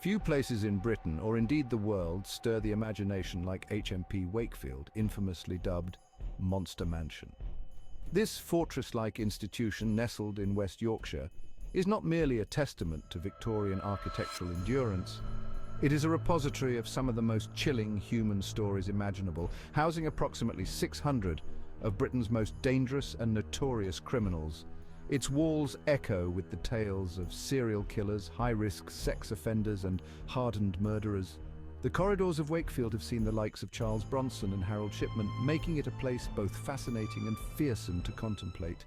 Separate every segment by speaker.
Speaker 1: Few places in Britain, or indeed the world, stir the imagination like HMP Wakefield, infamously dubbed Monster Mansion. This fortress-like institution, nestled in West Yorkshire, is not merely a testament to Victorian architectural endurance. It is a repository of some of the most chilling human stories imaginable, housing approximately 600 of Britain's most dangerous and notorious criminals. Its walls echo with the tales of serial killers, high-risk sex offenders, and hardened murderers. The corridors of Wakefield have seen the likes of Charles Bronson and Harold Shipman, making it a place both fascinating and fearsome to contemplate.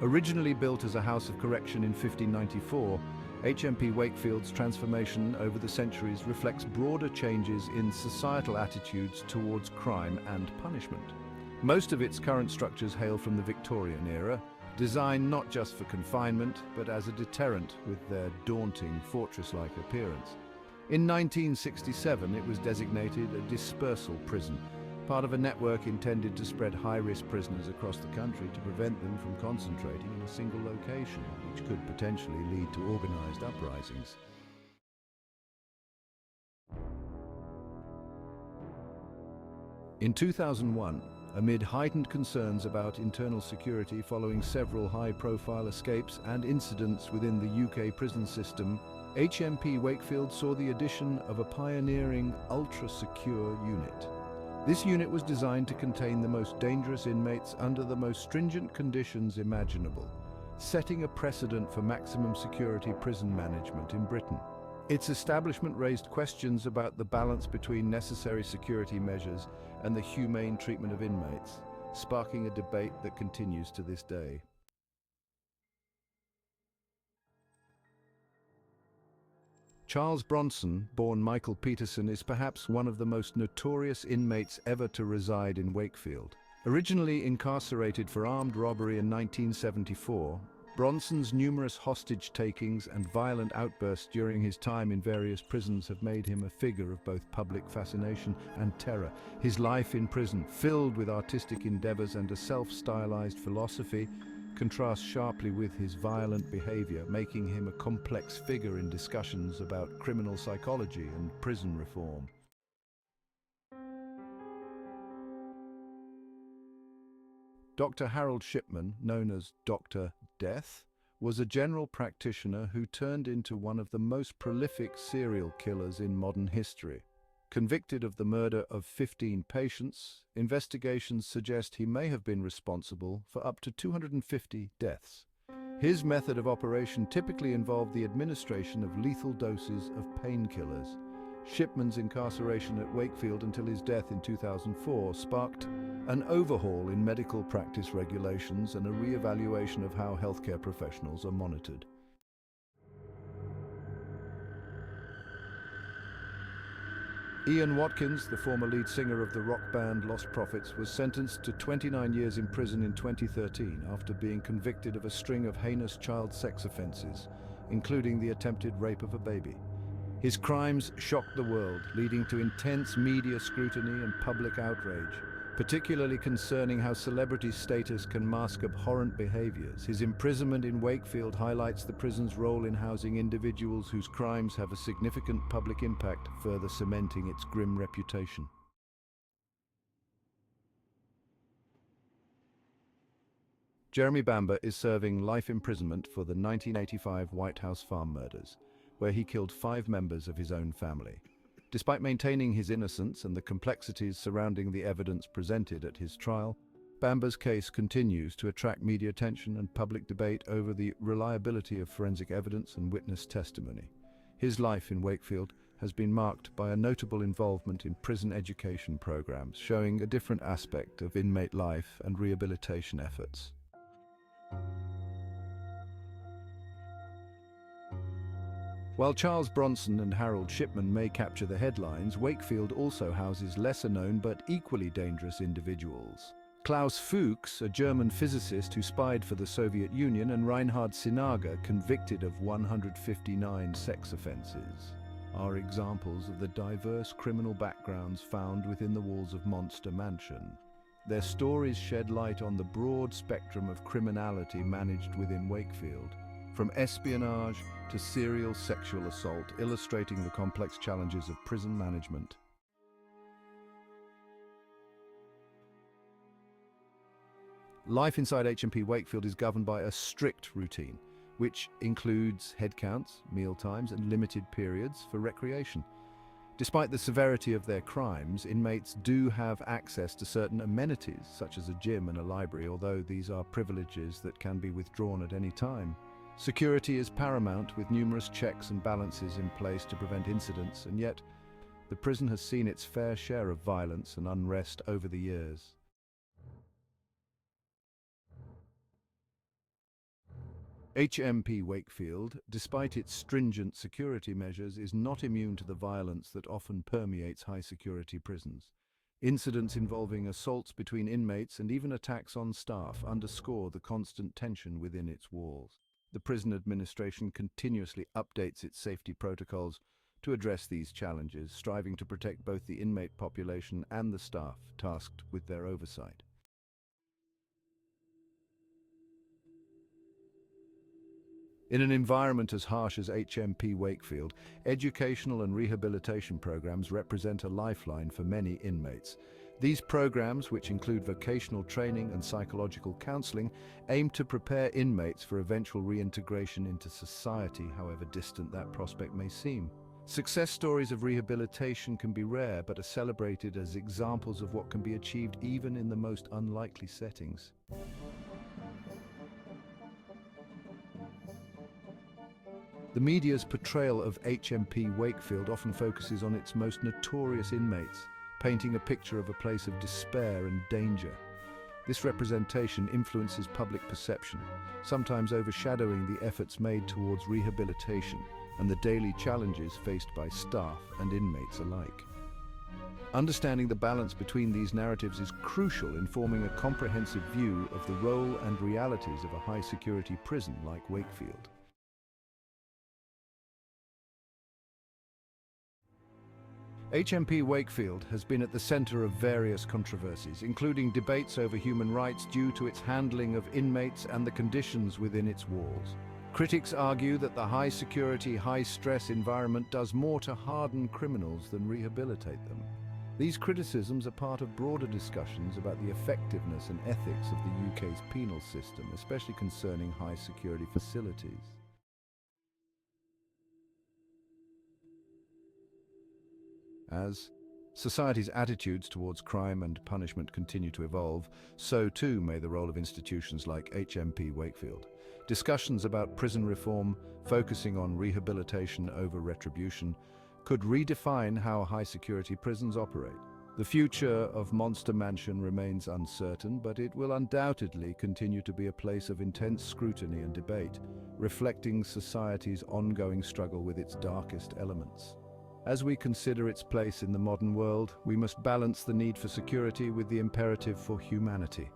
Speaker 1: Originally built as a house of correction in 1594, HMP Wakefield's transformation over the centuries reflects broader changes in societal attitudes towards crime and punishment. Most of its current structures hail from the Victorian era, designed not just for confinement, but as a deterrent with their daunting fortress-like appearance. In 1967, it was designated a dispersal prison, part of a network intended to spread high-risk prisoners across the country to prevent them from concentrating in a single location, which could potentially lead to organized uprisings. In 2001, amid heightened concerns about internal security following several high-profile escapes and incidents within the UK prison system, HMP Wakefield saw the addition of a pioneering ultra-secure unit. This unit was designed to contain the most dangerous inmates under the most stringent conditions imaginable, setting a precedent for maximum security prison management in Britain. Its establishment raised questions about the balance between necessary security measures and the humane treatment of inmates, sparking a debate that continues to this day. Charles Bronson, born Michael Peterson, is perhaps one of the most notorious inmates ever to reside in Wakefield. Originally incarcerated for armed robbery in 1974, Bronson's numerous hostage takings and violent outbursts during his time in various prisons have made him a figure of both public fascination and terror. His life in prison, filled with artistic endeavors and a self-stylized philosophy, contrasts sharply with his violent behavior, making him a complex figure in discussions about criminal psychology and prison reform. Dr. Harold Shipman, known as Dr. Death, was a general practitioner who turned into one of the most prolific serial killers in modern history. Convicted of the murder of 15 patients, investigations suggest he may have been responsible for up to 250 deaths. His method of operation typically involved the administration of lethal doses of painkillers. Shipman's incarceration at Wakefield until his death in 2004 sparked an overhaul in medical practice regulations and a re-evaluation of how healthcare professionals are monitored. Ian Watkins, the former lead singer of the rock band Lost Prophets, was sentenced to 29 years in prison in 2013 after being convicted of a string of heinous child sex offenses, including the attempted rape of a baby. His crimes shocked the world, leading to intense media scrutiny and public outrage, particularly concerning how celebrity status can mask abhorrent behaviors. His imprisonment in Wakefield highlights the prison's role in housing individuals whose crimes have a significant public impact, further cementing its grim reputation. Jeremy Bamber is serving life imprisonment for the 1985 White House farm murders, where he killed 5 members of his own family. Despite maintaining his innocence and the complexities surrounding the evidence presented at his trial, Bamber's case continues to attract media attention and public debate over the reliability of forensic evidence and witness testimony. His life in Wakefield has been marked by a notable involvement in prison education programs, showing a different aspect of inmate life and rehabilitation efforts. While Charles Bronson and Harold Shipman may capture the headlines, Wakefield also houses lesser-known but equally dangerous individuals. Klaus Fuchs, a German physicist who spied for the Soviet Union, and Reinhard Sinaga, convicted of 159 sex offenses, are examples of the diverse criminal backgrounds found within the walls of Monster Mansion. Their stories shed light on the broad spectrum of criminality managed within Wakefield, from espionage to serial sexual assault, illustrating the complex challenges of prison management. Life inside HMP Wakefield is governed by a strict routine, which includes head counts, meal times, and limited periods for recreation. Despite the severity of their crimes, inmates do have access to certain amenities, such as a gym and a library, although these are privileges that can be withdrawn at any time. Security is paramount, with numerous checks and balances in place to prevent incidents, and yet the prison has seen its fair share of violence and unrest over the years. HMP Wakefield, despite its stringent security measures, is not immune to the violence that often permeates high-security prisons. Incidents involving assaults between inmates and even attacks on staff underscore the constant tension within its walls. The prison administration continuously updates its safety protocols to address these challenges, striving to protect both the inmate population and the staff tasked with their oversight. In an environment as harsh as HMP Wakefield, educational and rehabilitation programs represent a lifeline for many inmates. These programs, which include vocational training and psychological counseling, aim to prepare inmates for eventual reintegration into society, however distant that prospect may seem. Success stories of rehabilitation can be rare, but are celebrated as examples of what can be achieved even in the most unlikely settings. The media's portrayal of HMP Wakefield often focuses on its most notorious inmates, painting a picture of a place of despair and danger. This representation influences public perception, sometimes overshadowing the efforts made towards rehabilitation and the daily challenges faced by staff and inmates alike. Understanding the balance between these narratives is crucial in forming a comprehensive view of the role and realities of a high-security prison like Wakefield. HMP Wakefield has been at the center of various controversies, including debates over human rights due to its handling of inmates and the conditions within its walls. Critics argue that the high-security, high-stress environment does more to harden criminals than rehabilitate them. These criticisms are part of broader discussions about the effectiveness and ethics of the UK's penal system, especially concerning high-security facilities. As society's attitudes towards crime and punishment continue to evolve, so too may the role of institutions like HMP Wakefield. Discussions about prison reform, focusing on rehabilitation over retribution, could redefine how high-security prisons operate. The future of Monster Mansion remains uncertain, but it will undoubtedly continue to be a place of intense scrutiny and debate, reflecting society's ongoing struggle with its darkest elements. As we consider its place in the modern world, we must balance the need for security with the imperative for humanity.